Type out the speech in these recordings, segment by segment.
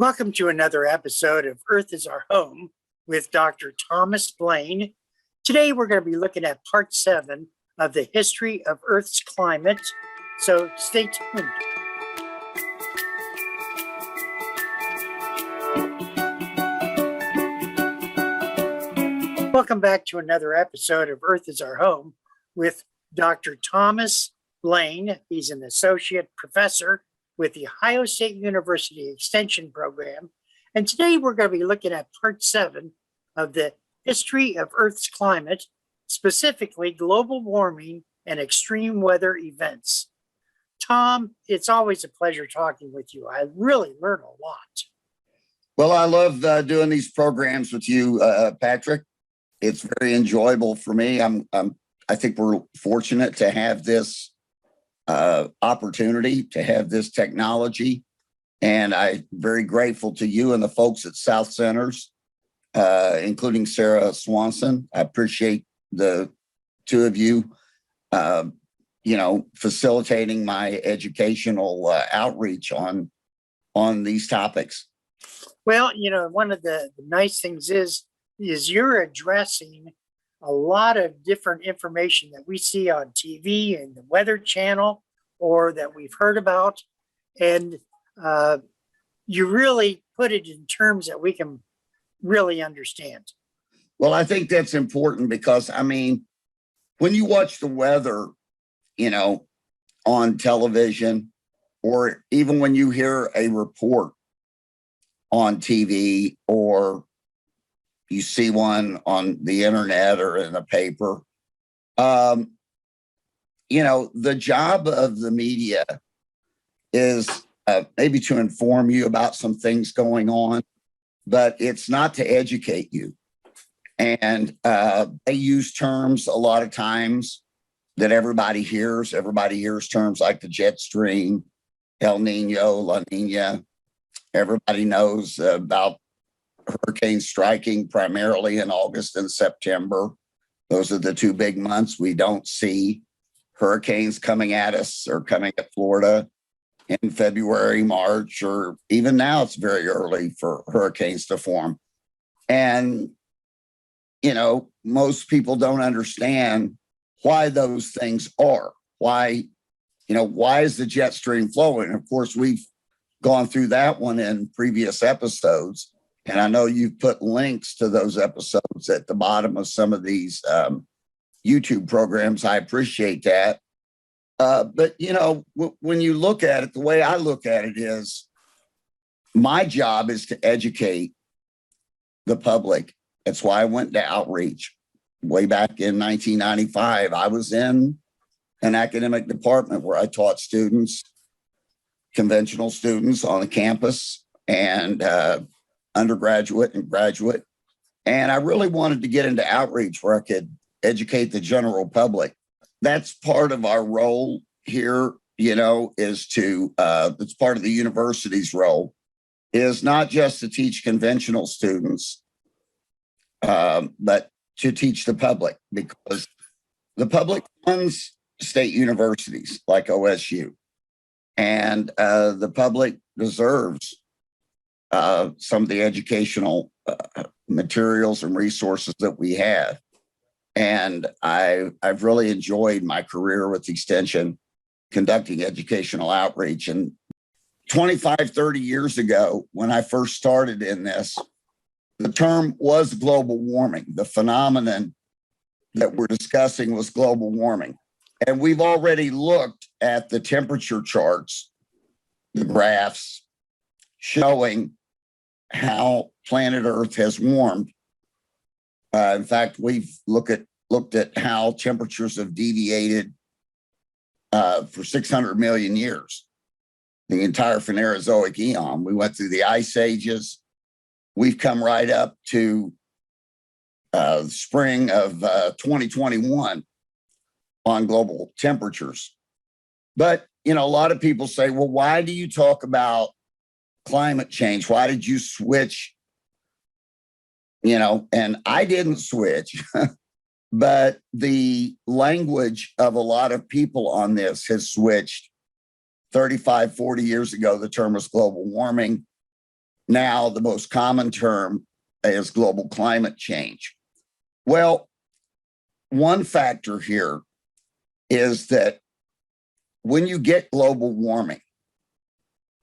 Welcome to another episode of Earth is Our Home with Dr. Thomas Blaine. Today we're going to be looking at part 7 of the history of Earth's climate, so stay tuned. Welcome back to another episode of Earth is Our Home with Dr. Thomas Blaine. He's an associate professor with the Ohio State University Extension Program. And today we're going to be looking at part 7 of the history of Earth's climate, specifically global warming and extreme weather events. Tom, it's always a pleasure talking with you. I really learn a lot. Well, I love doing these programs with you, Patrick. It's very enjoyable for me. I think we're fortunate to have this opportunity, to have this technology. And I'm very grateful to you and the folks at South Centers, including Sarah Swanson. I appreciate the two of you, facilitating my educational outreach on these topics. Well, one of the nice things is you're addressing a lot of different information that we see on TV and the Weather Channel or that we've heard about. And you really put it in terms that we can really understand. Well, I think that's important because, when you watch the weather, on television, or even when you hear a report on TV or you see one on the internet or in a paper, the job of the media is maybe to inform you about some things going on, but it's not to educate you. And they use terms a lot of times that everybody hears. Everybody hears terms like the jet stream, El Nino, La Nina. Everybody knows about hurricanes striking primarily in August and September. Those are the two big months. We don't see hurricanes coming at us or coming at Florida in February, March, or even now it's very early for hurricanes to form. And, most people don't understand why those things are. Why is the jet stream flowing? Of course, we've gone through that one in previous episodes. And I know you've put links to those episodes at the bottom of some of these YouTube programs. I appreciate that. But, when you look at it, the way I look at it is my job is to educate the public. That's why I went to outreach way back in 1995. I was in an academic department where I taught students, conventional students on the campus, and undergraduate and graduate. And I really wanted to get into outreach where I could educate the general public. That's part of our role here, it's part of the university's role, is not just to teach conventional students, but to teach the public, because the public funds state universities like OSU, and the public deserves some of the educational materials and resources that we have. And I've really enjoyed my career with Extension, conducting educational outreach. And 25, 30 years ago, when I first started in this, the term was global warming. The phenomenon that we're discussing was global warming. And we've already looked at the temperature charts, the graphs showing how planet Earth has warmed. In fact, we've looked at how temperatures have deviated for 600 million years, the entire Phanerozoic eon. We went through the ice ages. We've come right up to spring of 2021 on global temperatures. But, a lot of people say, well, why do you talk about climate change? Why did you switch? And I didn't switch, but the language of a lot of people on this has switched. 35, 40 years ago, the term was global warming. now the most common term is global climate change. Well, one factor here is that when you get global warming,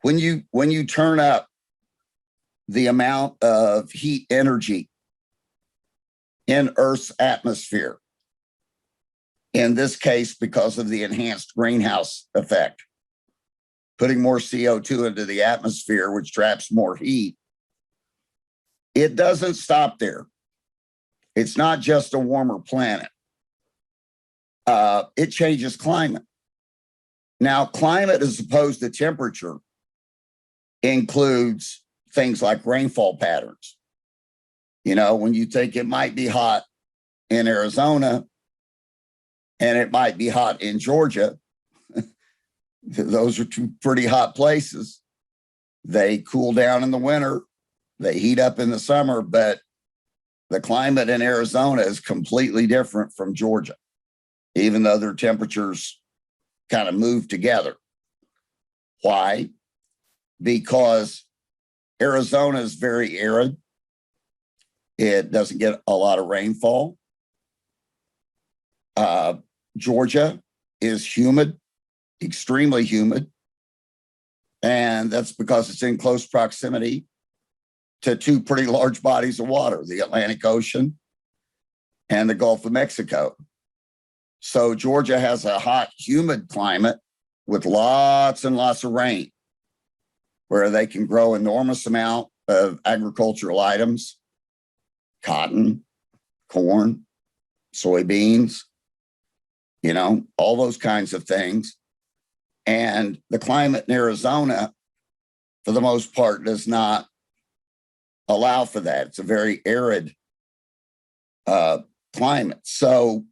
when you turn up the amount of heat energy in Earth's atmosphere, in this case, because of the enhanced greenhouse effect, putting more CO2 into the atmosphere, which traps more heat, it doesn't stop there. It's not just a warmer planet. It changes climate. Now, climate as opposed to temperature includes things like rainfall patterns. You know, when you think it might be hot in Arizona and it might be hot in Georgia, those are two pretty hot places. They cool down in the winter, they heat up in the summer, but the climate in Arizona is completely different from Georgia, even though their temperatures kind of move together. Why? Because Arizona is very arid. It doesn't get a lot of rainfall. Georgia is humid, extremely humid. And that's because it's in close proximity to two pretty large bodies of water, the Atlantic Ocean and the Gulf of Mexico. So Georgia has a hot, humid climate with lots and lots of rain, where they can grow enormous amount of agricultural items, cotton, corn, soybeans, you know, all those kinds of things. And the climate in Arizona, for the most part, does not allow for that. It's a very arid climate. So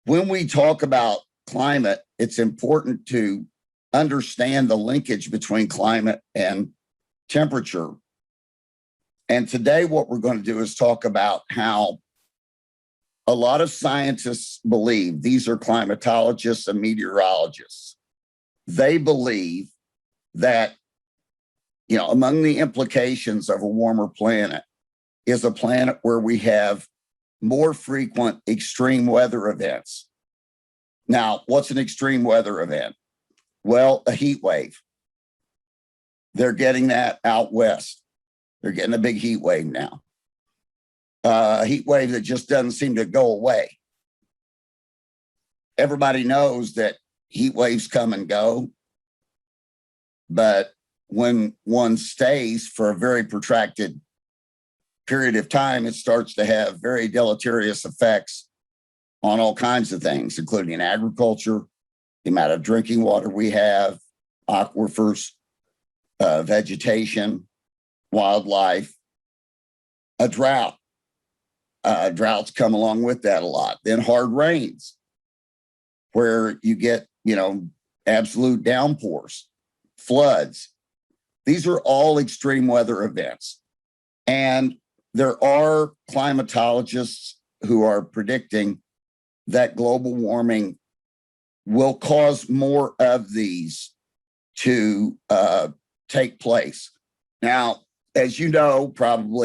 when we talk about climate, it's important to understand the linkage between climate and temperature. And today, what we're going to do is talk about how a lot of scientists believe, these are climatologists and meteorologists, they believe that, you know, among the implications of a warmer planet is a planet where we have more frequent extreme weather events. Now, what's an extreme weather event? Well, a heat wave. They're getting that out west. They're getting a big heat wave now. A heat wave that just doesn't seem to go away. Everybody knows that heat waves come and go, but when one stays for a very protracted period of time, it starts to have very deleterious effects on all kinds of things, including agriculture, the amount of drinking water we have, aquifers, vegetation, wildlife, a drought. Droughts come along with that a lot. Then hard rains, where you get, you know, absolute downpours, floods. These are all extreme weather events. And there are climatologists who are predicting that global warming will cause more of these to take place. Now, as you know,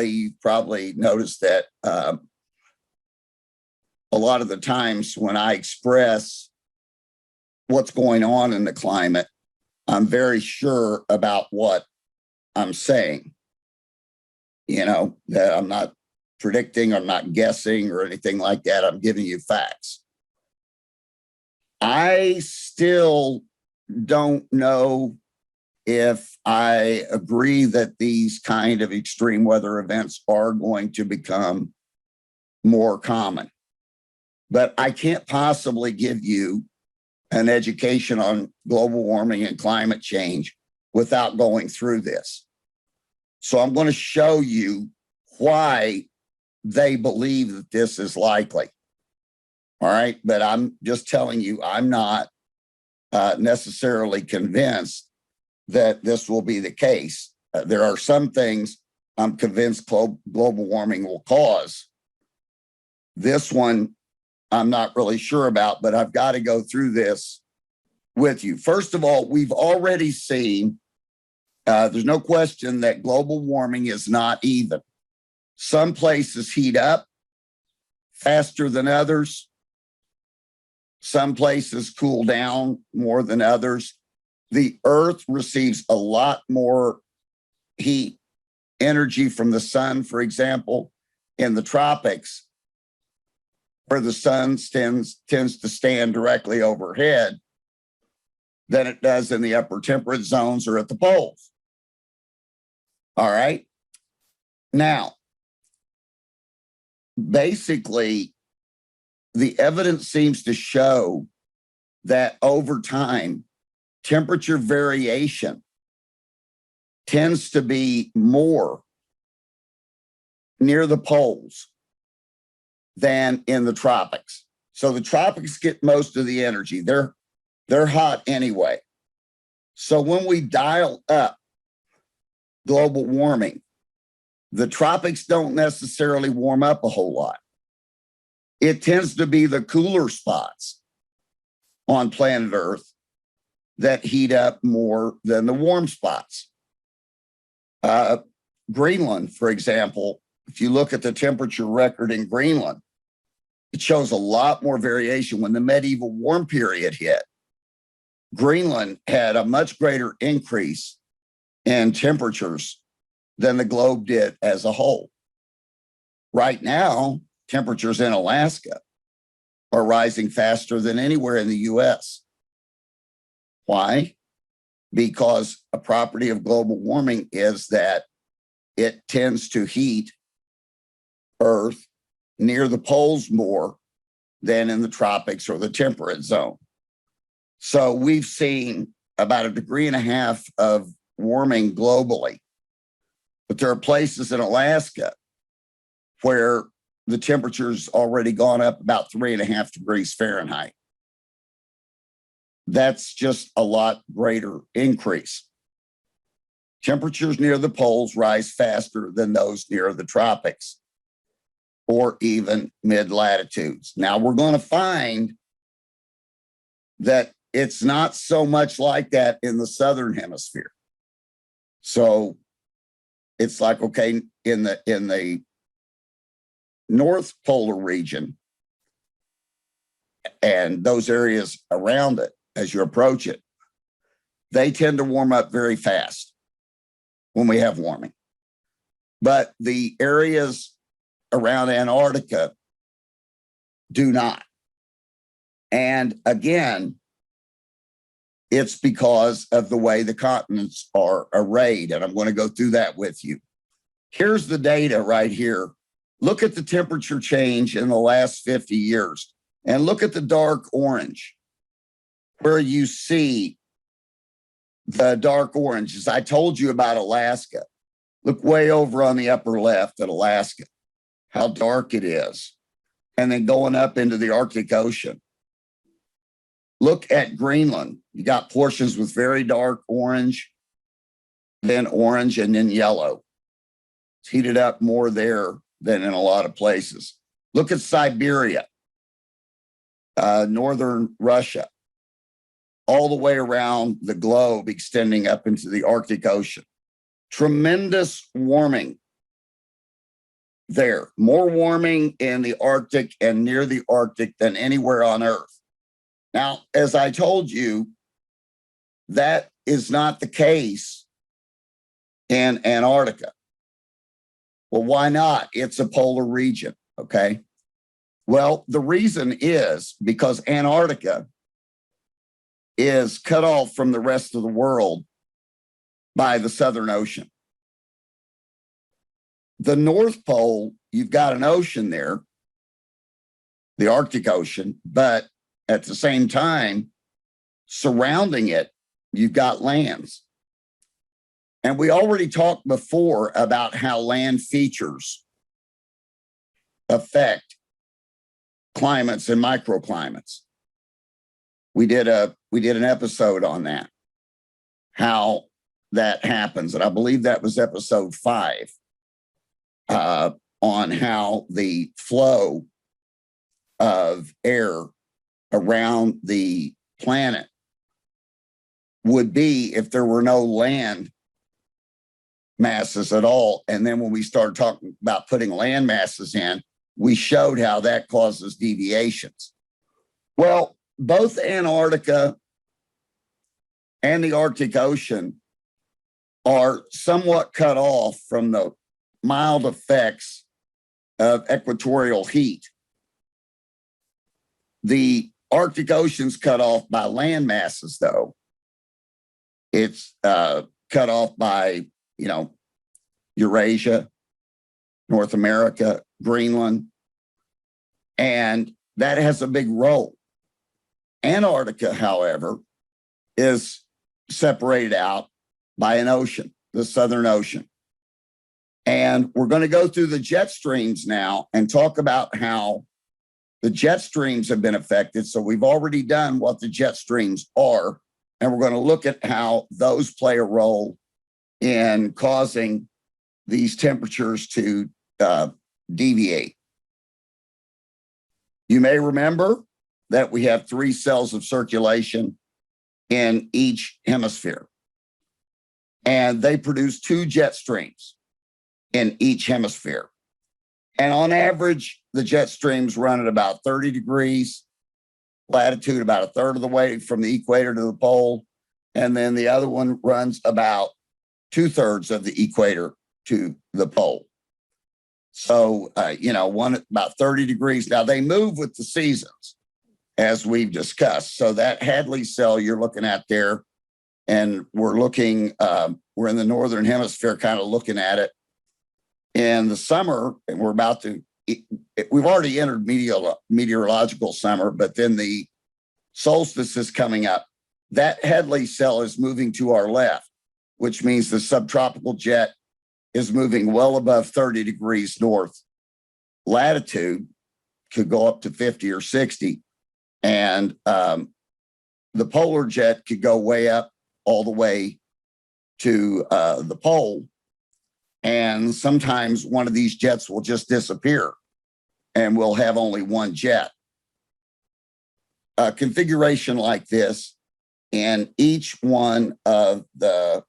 you've probably noticed that a lot of the times when I express what's going on in the climate, I'm very sure about what I'm saying. You know, that I'm not predicting, I'm not guessing or anything like that. I'm giving you facts. I still don't know if I agree that these kind of extreme weather events are going to become more common. But I can't possibly give you an education on global warming and climate change without going through this. So I'm going to show you why they believe that this is likely. All right. But I'm just telling you, I'm not necessarily convinced that this will be the case. There are some things I'm convinced global warming will cause. This one, I'm not really sure about, but I've got to go through this with you. First of all, we've already seen There's no question that global warming is not even. Some places heat up faster than others. Some places cool down more than others. The Earth receives a lot more heat energy from the sun, for example, in the tropics, where the sun tends to stand directly overhead, than it does in the upper temperate zones or at the poles. All right. Now, basically, the evidence seems to show that over time, temperature variation tends to be more near the poles than in the tropics. So the tropics get most of the energy. They're hot anyway. So when we dial up global warming, the tropics don't necessarily warm up a whole lot. It tends to be the cooler spots on planet Earth that heat up more than the warm spots. Greenland, for example, if you look at the temperature record in Greenland, it shows a lot more variation. When the medieval warm period hit, Greenland had a much greater increase in temperatures than the globe did as a whole. Right now, temperatures in Alaska are rising faster than anywhere in the US. Why? Because a property of global warming is that it tends to heat Earth near the poles more than in the tropics or the temperate zone. So we've seen about 1.5 degrees of warming globally. But there are places in Alaska where the temperature's already gone up about 3.5 degrees Fahrenheit. That's just a lot greater increase. Temperatures near the poles rise faster than those near the tropics or even mid-latitudes. Now, we're going to find that it's not so much like that in the southern hemisphere. So it's like, okay, in the North Polar region and those areas around it, as you approach it, they tend to warm up very fast when we have warming. But the areas around Antarctica do not. And again, it's because of the way the continents are arrayed. And I'm going to go through that with you. Here's the data right here. Look at the temperature change in the last 50 years and look at the dark orange where you see the dark orange. As I told you about Alaska, look way over on the upper left at Alaska, how dark it is. And then going up into the Arctic Ocean. Look at Greenland. You got portions with very dark orange, then orange, and then yellow. It's heated up more there than in a lot of places. Look at Siberia, northern Russia, all the way around the globe, extending up into the Arctic Ocean. Tremendous warming there. More warming in the Arctic and near the Arctic than anywhere on Earth. Now, as I told you, that is not the case in Antarctica. Well, why not? It's a polar region, okay? Well, the reason is because Antarctica is cut off from the rest of the world by the Southern Ocean. The North Pole, you've got an ocean there, the Arctic Ocean, but at the same time, surrounding it, you've got lands. And we already talked before about how land features affect climates and microclimates. We did an episode on that, how that happens. And I believe that was episode 5 on how the flow of air around the planet would be if there were no land masses at all. And then when we started talking about putting land masses in, we showed how that causes deviations. Well, both Antarctica and the Arctic Ocean are somewhat cut off from the mild effects of equatorial heat. The Arctic Ocean's cut off by land masses, though. It's cut off by, Eurasia, North America, Greenland, and that has a big role. Antarctica, however, is separated out by an ocean, the Southern Ocean. And we're going to go through the jet streams now and talk about how the jet streams have been affected. So we've already done what the jet streams are, and we're going to look at how those play a role in causing these temperatures to deviate. You may remember that we have 3 cells of circulation in each hemisphere, and they produce 2 jet streams in each hemisphere. And on average, the jet streams run at about 30 degrees latitude, about a third of the way from the equator to the pole. And then the other one runs about 2/3 of the equator to the pole. So, one at about 30 degrees. Now, they move with the seasons, as we've discussed. So that Hadley cell you're looking at there, and we're in the northern hemisphere kind of looking at it. In the summer, and we've already entered meteorological summer, but then the solstice is coming up. That Hadley cell is moving to our left, which means the subtropical jet is moving well above 30 degrees north latitude, could go up to 50 or 60. And the polar jet could go way up all the way to the pole. And sometimes one of these jets will just disappear and we'll have only one jet. A configuration like this in each one of the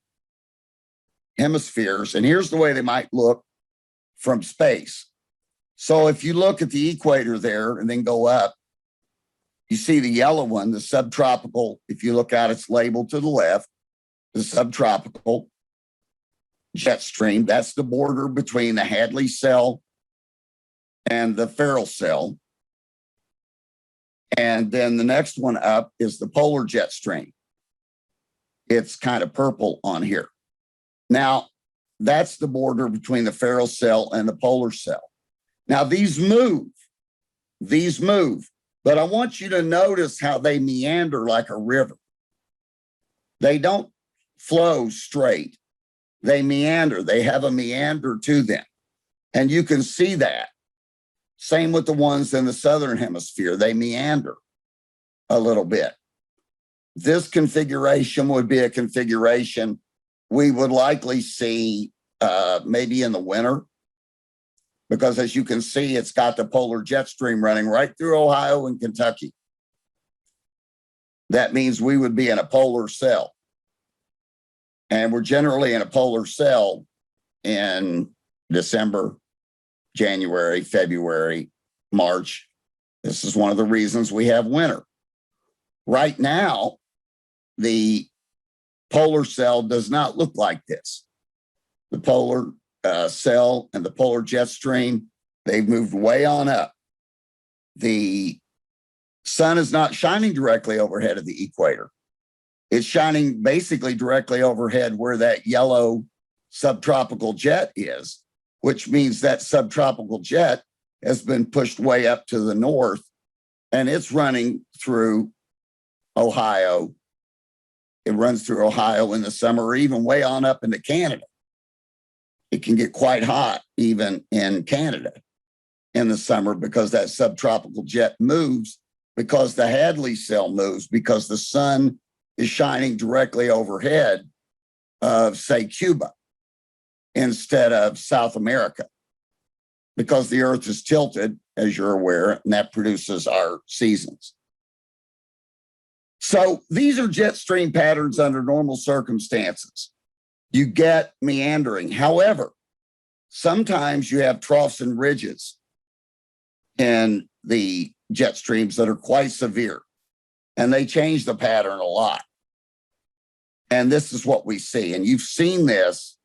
hemispheres, and here's the way they might look from space. So if you look at the equator there and then go up, you see the yellow one, the subtropical. If you look out, it's labeled to the left, the subtropical jet stream. That's the border between the Hadley cell and the Ferrel cell. And then the next one up is the polar jet stream. It's kind of purple on here. Now, that's the border between the Ferrel cell and the polar cell. Now, these move, but I want you to notice how they meander like a river. They don't flow straight. They meander. They have a meander to them. And you can see that. Same with the ones in the southern hemisphere. They meander a little bit. This configuration would be a configuration we would likely see maybe in the winter, because as you can see, it's got the polar jet stream running right through Ohio and Kentucky. That means we would be in a polar cell. And we're generally in a polar cell in December, January, February, March. This is one of the reasons we have winter. Right now, the polar cell does not look like this. The polar cell and the polar jet stream, they've moved way on up. The sun is not shining directly overhead of the equator. It's shining basically directly overhead where that yellow subtropical jet is, which means that subtropical jet has been pushed way up to the north, and it's running through Ohio. It runs through Ohio in the summer, or even way on up into Canada. It can get quite hot even in Canada in the summer because that subtropical jet moves, because the Hadley cell moves, because the sun is shining directly overhead of, say, Cuba instead of South America, because the earth is tilted, as you're aware, and that produces our seasons. So these are jet stream patterns under normal circumstances. you get meandering. However, sometimes you have troughs and ridges in the jet streams that are quite severe, and they change the pattern a lot. And this is what we see. And you've seen this.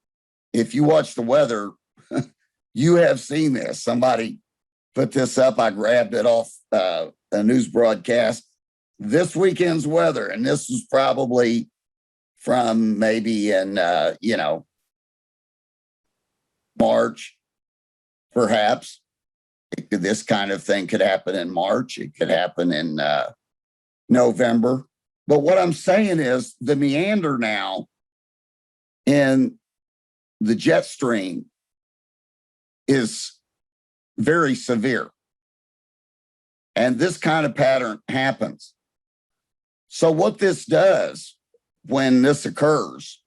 If you watch the weather, you have seen this. Somebody put this up. I grabbed it off a news broadcast. This weekend's weather, and this was probably from maybe in, March, perhaps. This kind of thing could happen in March. It could happen in November. But what I'm saying is the meander now in the jet stream is very severe. And this kind of pattern happens. So what this does when this occurs,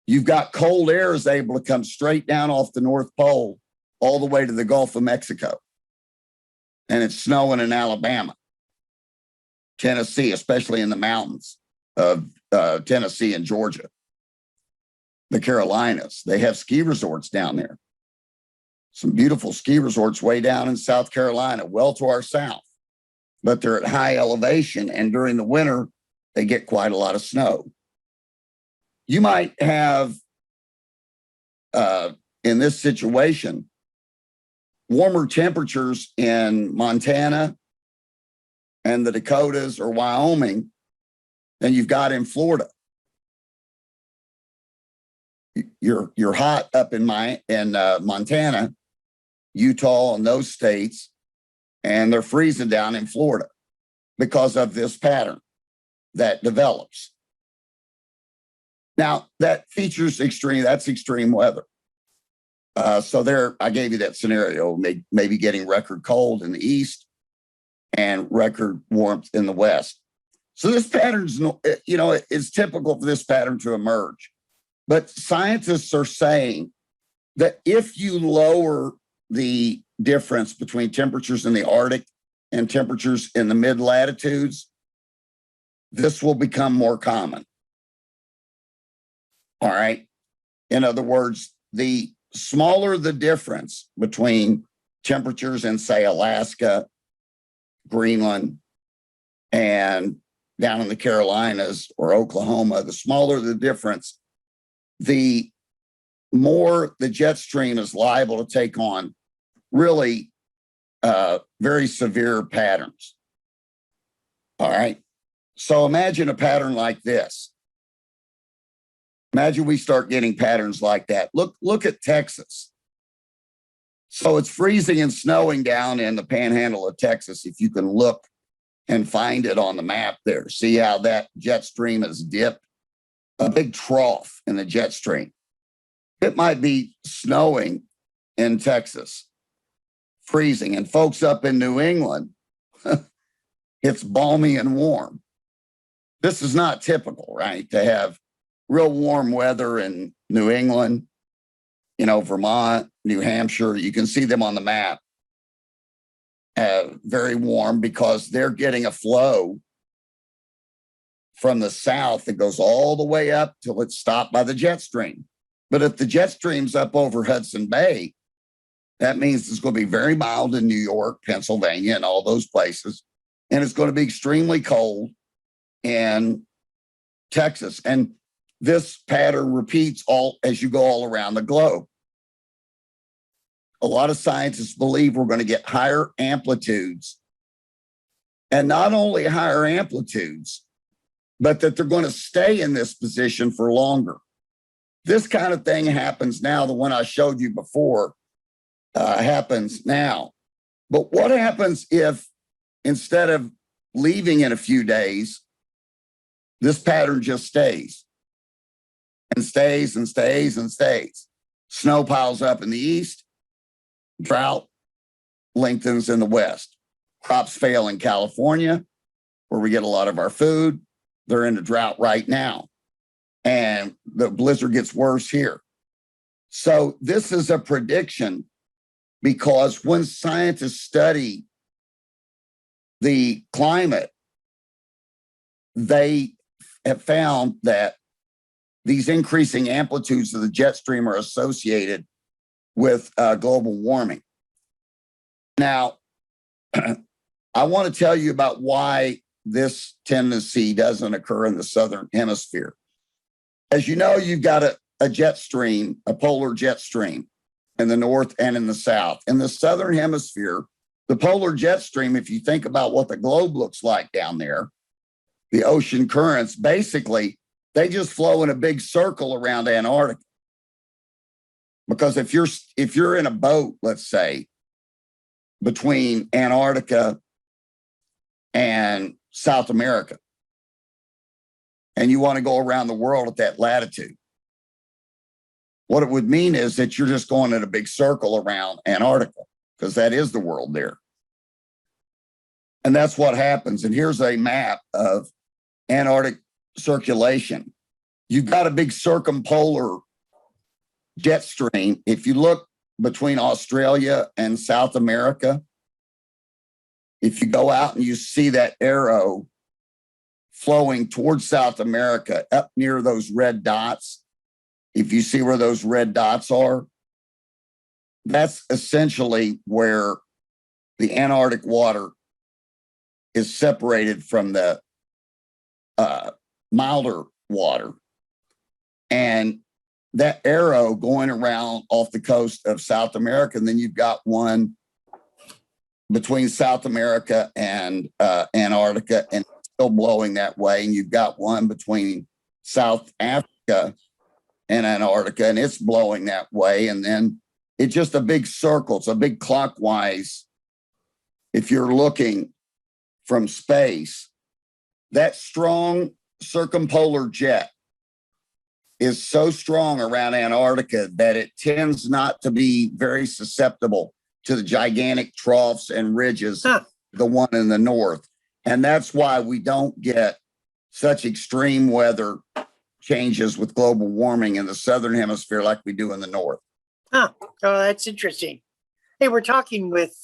you've got cold air is able to come straight down off the North Pole all the way to the Gulf of Mexico. And it's snowing in Alabama, Tennessee, especially in the mountains of Tennessee and Georgia, the Carolinas. They have ski resorts down there. Some beautiful ski resorts way down in South Carolina, well to our south. But they're at high elevation, and during the winter, they get quite a lot of snow. You might have, in this situation, warmer temperatures in Montana and the Dakotas or Wyoming than you've got in Florida. You're hot up in Montana, Utah, and those states, and they're freezing down in Florida because of this pattern that develops. Now, that features that's extreme weather. So there, I gave you that scenario, maybe getting record cold in the east and record warmth in the west. So this pattern's, it's typical for this pattern to emerge. But scientists are saying that if you lower the difference between temperatures in the Arctic and temperatures in the mid latitudes, this will become more common. All right. In other words, the smaller the difference between temperatures in, say, Alaska, Greenland, and down in the Carolinas or Oklahoma, the smaller the difference, the more the jet stream is liable to take on really very severe patterns. All right. So imagine a pattern like this. Imagine we start getting patterns like that. Look at Texas. So it's freezing and snowing down in the panhandle of Texas. If you can look and find it on the map there, see how that jet stream has dipped? A big trough in the jet stream. It might be snowing in Texas, freezing. And folks up in New England, it's balmy and warm. This is not typical, right? To have real warm weather in New England, Vermont, New Hampshire. You can see them on the map. Very warm because they're getting a flow from the south that goes all the way up till it's stopped by the jet stream. But if the jet stream's up over Hudson Bay, that means it's going to be very mild in New York, Pennsylvania, and all those places. And it's going to be extremely cold in Texas. And this pattern repeats as you go all around the globe. A lot of scientists believe we're going to get higher amplitudes, and not only higher amplitudes, but that they're going to stay in this position for longer. This kind of thing happens now. The one I showed you before happens now. But what happens if instead of leaving in a few days, this pattern just stays and stays and stays and stays? Snow piles up in the east, drought lengthens in the west. Crops fail in California, where we get a lot of our food. They're in a drought right now. And the blizzard gets worse here. So this is a prediction, because when scientists study the climate, they have found that these increasing amplitudes of the jet stream are associated with global warming. Now, I want to tell you about why this tendency doesn't occur in the southern hemisphere. As you know, you've got a jet stream, a polar jet stream in the north and in the south. In the southern hemisphere, the polar jet stream, if you think about what the globe looks like down there, the ocean currents, basically, they just flow in a big circle around Antarctica. Because if you're in a boat, let's say, between Antarctica and South America, and you want to go around the world at that latitude, what it would mean is that you're just going in a big circle around Antarctica, because that is the world there. And that's what happens. And here's a map of Antarctic circulation. You've got a big circumpolar jet stream. If you look between Australia and South America, if you go out and you see that arrow flowing towards South America up near those red dots, if you see where those red dots are, that's essentially where the Antarctic water is separated from the milder water. And that arrow going around off the coast of South America, and then you've got one between South America and Antarctica, and still blowing that way. And you've got one between South Africa and Antarctica, and it's blowing that way. And then it's just a big circle. It's a big clockwise. If you're looking from space, that strong circumpolar jet is so strong around Antarctica that it tends not to be very susceptible to the gigantic troughs and ridges, the one in the north. And that's why we don't get such extreme weather changes with global warming in the southern hemisphere like we do in the north. Oh, that's interesting. Hey, we're talking with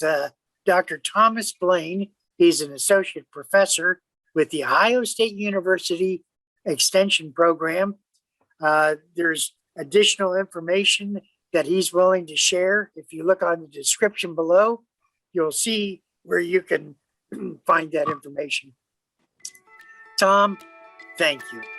Dr. Thomas Blaine. He's an associate professor with the Ohio State University Extension Program. There's additional information that he's willing to share. If you look on the description below, you'll see where you can find that information. Tom, thank you.